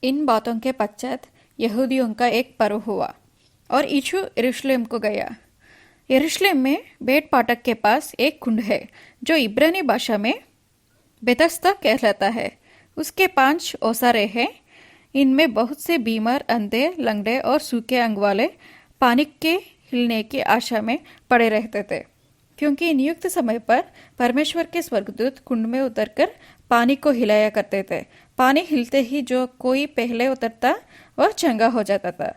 इन बातों के पश्चात यहूदियों का एक पर्व हुआ और यीशु यरूशलेम को गया। यरूशलेम में बेट फाटक के पास एक कुंड है जो इब्रानी भाषा में बेतस्दा कहलाता है। उसके 5 ओसारे हैं। इनमें बहुत से बीमार, अंधे, लंगड़े और सूखे अंग वाले पानी के हिलने की आशा में पड़े रहते थे, क्योंकि नियुक्त समय पर परमेश्वर के स्वर्गदूत कुंड में उतरकर पानी को हिलाया करते थे। पानी हिलते ही जो कोई पहले उतरता वह चंगा हो जाता था,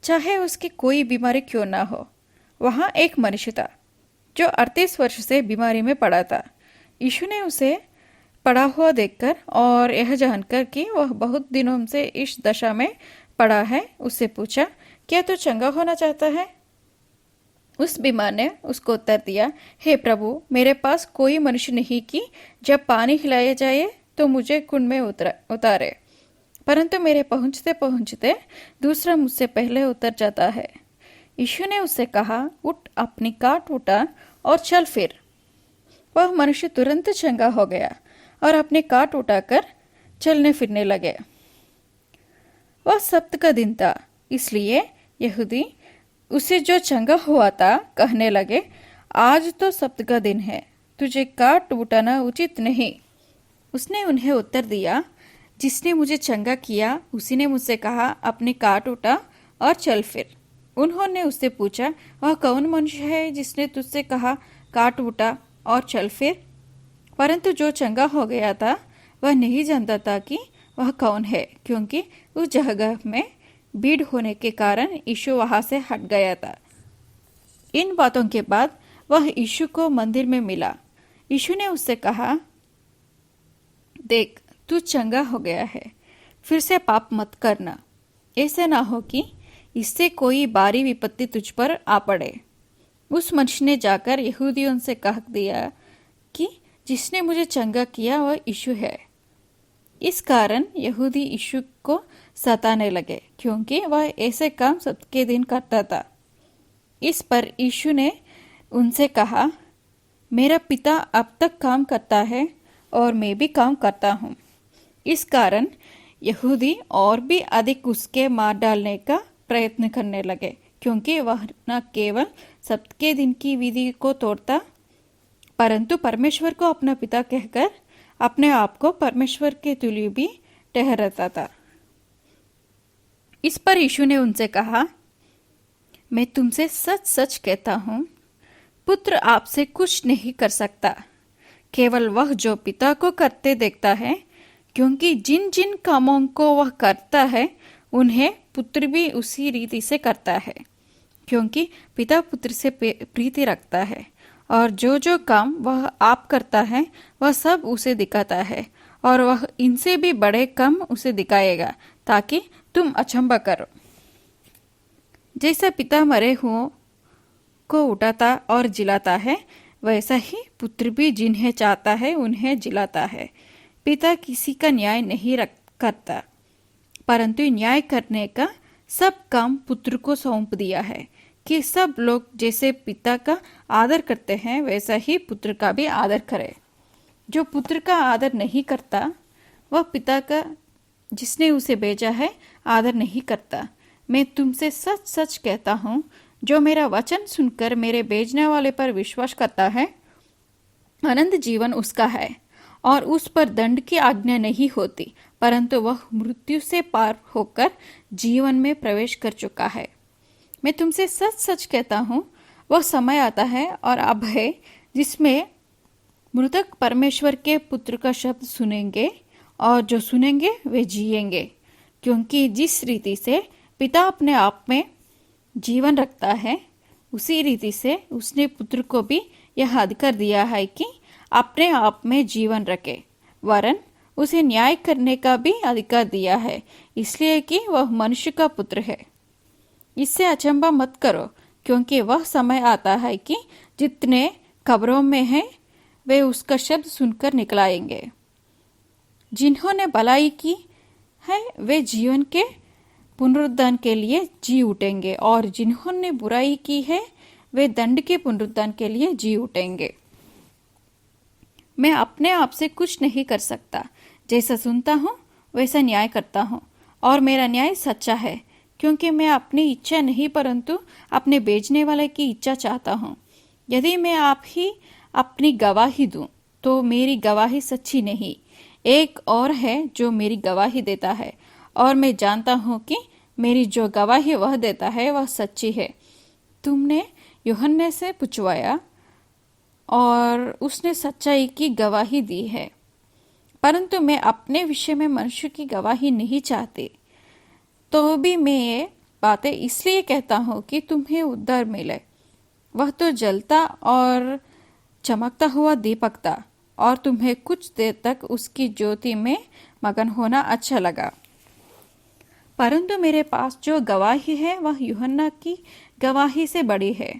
चाहे उसकी कोई बीमारी क्यों ना हो। वहाँ एक मनुष्य था जो 38 वर्ष से बीमारी में पड़ा था। यीशु ने उसे पड़ा हुआ देखकर और यह जानकर कि वह बहुत दिनों से इस दशा में पड़ा है, उससे पूछा, क्या तू चंगा होना चाहता है? उस बीमार ने उसको उत्तर दिया, हे प्रभु, मेरे पास कोई मनुष्य नहीं कि जब पानी हिलाया जाए तो मुझे कुंड में उतारे, परंतु मेरे पहुंचते पहुंचते दूसरा मुझसे पहले उतर जाता है। यीशु ने उससे कहा, उठ, अपनी खाट उठा और चल फिर। वह मनुष्य तुरंत चंगा हो गया और अपने खाट उठाकर चलने फिरने लगे। वह सब्त का दिन था, इसलिए यहूदी उसे जो चंगा हुआ था कहने लगे, आज तो सब्त का दिन है, तुझे खाट उठाना उचित नहीं। उसने उन्हें उत्तर दिया, जिसने मुझे चंगा किया उसी ने मुझसे कहा, अपनी खाट उठा और चल फिर। उन्होंने उससे पूछा, वह कौन मनुष्य है जिसने तुझसे कहा, खाट उठा और चल फिर? परंतु जो चंगा हो गया था वह नहीं जानता था कि वह कौन है, क्योंकि उस जगह में भीड़ होने के कारण यीशु वहां से हट गया था। इन बातों के बाद वह यीशु को मंदिर में मिला। यीशु ने उससे कहा, देख, तू चंगा हो गया है, फिर से पाप मत करना, ऐसे ना हो कि इससे कोई भारी विपत्ति तुझ पर आ पड़े। उस मनुष्य ने जाकर यहूदियों से कह दिया कि जिसने मुझे चंगा किया वह यीशु है। इस कारण यहूदी यीशु को सताने लगे, क्योंकि वह ऐसे काम सबके दिन करता था। इस पर यीशु ने उनसे कहा, मेरा पिता अब तक काम करता है और मैं भी काम करता हूँ। इस कारण यहूदी और भी अधिक उसके मार डालने का प्रयत्न करने लगे, क्योंकि वह न केवल सबके दिन की विधि को तोड़ता, परंतु परमेश्वर को अपना पिता कहकर अपने आप को परमेश्वर के तुल्य भी ठहराता था। इस पर यीशु ने उनसे कहा, मैं तुमसे सच सच कहता हूँ, पुत्र आपसे कुछ नहीं कर सकता, केवल वह जो पिता को करते देखता है, क्योंकि जिन जिन कामों को वह करता है उन्हें पुत्र भी उसी रीति से करता है, क्योंकि पिता पुत्र से प्रीति रखता है। और जो जो काम वह आप करता है वह सब उसे दिखाता है, और वह इनसे भी बड़े काम उसे दिखाएगा, ताकि तुम अचंभा करो। जैसा पिता मरे हुओं को उठाता और जिलाता है, वैसा ही पुत्र भी जिन्हें चाहता है उन्हें जिलाता है। पिता किसी का न्याय नहीं करता, परंतु न्याय करने का सब काम पुत्र को सौंप दिया है, कि सब लोग जैसे पिता का आदर करते हैं वैसा ही पुत्र का भी आदर करे। जो पुत्र का आदर नहीं करता वह पिता का जिसने उसे भेजा है आदर नहीं करता। मैं तुमसे सच सच कहता हूँ, जो मेरा वचन सुनकर मेरे भेजने वाले पर विश्वास करता है, अनंत जीवन उसका है और उस पर दंड की आज्ञा नहीं होती, परंतु वह मृत्यु से पार होकर जीवन में प्रवेश कर चुका है। मैं तुमसे सच सच कहता हूँ, वह समय आता है और अब है जिसमें मृतक परमेश्वर के पुत्र का शब्द सुनेंगे, और जो सुनेंगे वे जिएंगे, क्योंकि जिस रीति से पिता अपने आप में जीवन रखता है उसी रीति से उसने पुत्र को भी यह अधिकार दिया है कि अपने आप में जीवन रखे, वरन उसे न्याय करने का भी अधिकार दिया है, इसलिए कि वह मनुष्य का पुत्र है। इससे अचंभा मत करो, क्योंकि वह समय आता है कि जितने कब्रों में हैं वे उसका शब्द सुनकर निकलाएंगे। जिन्होंने भलाई की है वे जीवन के पुनरुत्थान के लिए जी उठेंगे, और जिन्होंने बुराई की है वे दंड के पुनरुत्थान के लिए जी उठेंगे। मैं अपने आप से कुछ नहीं कर सकता, जैसा सुनता हूँ वैसा न्याय करता हूँ और मेरा न्याय सच्चा है, क्योंकि मैं अपनी इच्छा नहीं परंतु अपने भेजने वाले की इच्छा चाहता हूँ। यदि मैं आप ही अपनी गवाही दूं तो मेरी गवाही सच्ची नहीं, एक और है जो मेरी गवाही देता है, और मैं जानता हूँ कि मेरी जो गवाही वह देता है वह सच्ची है। तुमने यूहन्ने से पूछवाया और उसने सच्चाई की गवाही दी है, परंतु मैं अपने विषय में मनुष्य की गवाही नहीं चाहती। तो भी मैं ये बातें इसलिए कहता हूँ कि तुम्हें उद्धार मिले। वह तो जलता और चमकता हुआ दीपक था, और तुम्हें कुछ देर तक उसकी ज्योति में मगन होना अच्छा लगा। परंतु मेरे पास जो गवाही है वह यूहन्ना की गवाही से बड़ी है,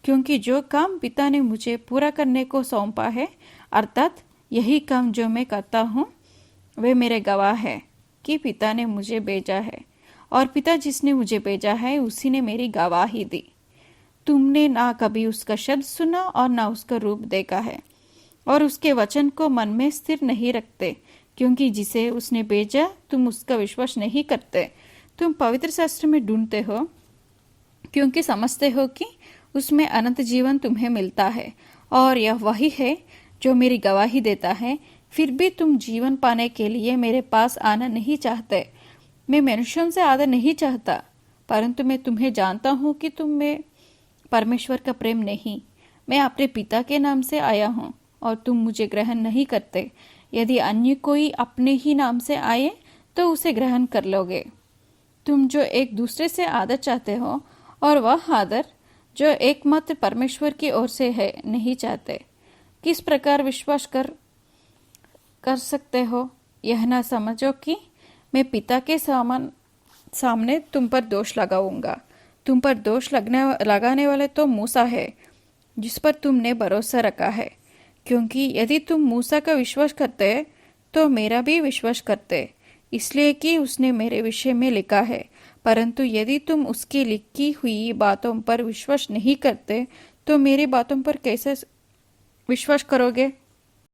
क्योंकि जो काम पिता ने मुझे पूरा करने को सौंपा है, अर्थात यही काम जो मैं करता हूँ, वे मेरे गवाह है कि पिता ने मुझे भेजा है, और पिता जिसने मुझे भेजा है उसी ने मेरी गवाही दी। तुमने ना कभी उसका शब्द सुना और ना उसका रूप देखा है, और उसके वचन को मन में स्थिर नहीं रखते, क्योंकि जिसे उसने भेजा तुम उसका विश्वास नहीं करते। तुम पवित्र शास्त्र में ढूंढते हो क्योंकि समझते हो कि उसमें अनंत जीवन तुम्हें मिलता है, और यह वही है जो मेरी गवाही देता है। फिर भी तुम जीवन पाने के लिए मेरे पास आना नहीं चाहते। मैं मनुष्यों से आदर नहीं चाहता, परंतु मैं तुम्हें जानता हूँ कि तुम में परमेश्वर का प्रेम नहीं। मैं अपने पिता के नाम से आया हूँ और तुम मुझे ग्रहण नहीं करते। यदि अन्य कोई अपने ही नाम से आए तो उसे ग्रहण कर लोगे। तुम जो एक दूसरे से आदर चाहते हो, और वह आदर जो एकमात्र परमेश्वर की ओर से है, नहीं चाहते। किस प्रकार विश्वास कर सकते हो? यह ना समझो कि मैं पिता के सामने तुम पर दोष लगाऊंगा। तुम पर दोष लगाने वाले तो मूसा है, जिस पर तुमने भरोसा रखा है, क्योंकि यदि तुम मूसा का विश्वास करते तो मेरा भी विश्वास करते, इसलिए कि उसने मेरे विषय में लिखा है। परंतु यदि तुम उसकी लिखी हुई बातों पर विश्वास नहीं करते तो मेरी बातों पर कैसे विश्वास करोगे?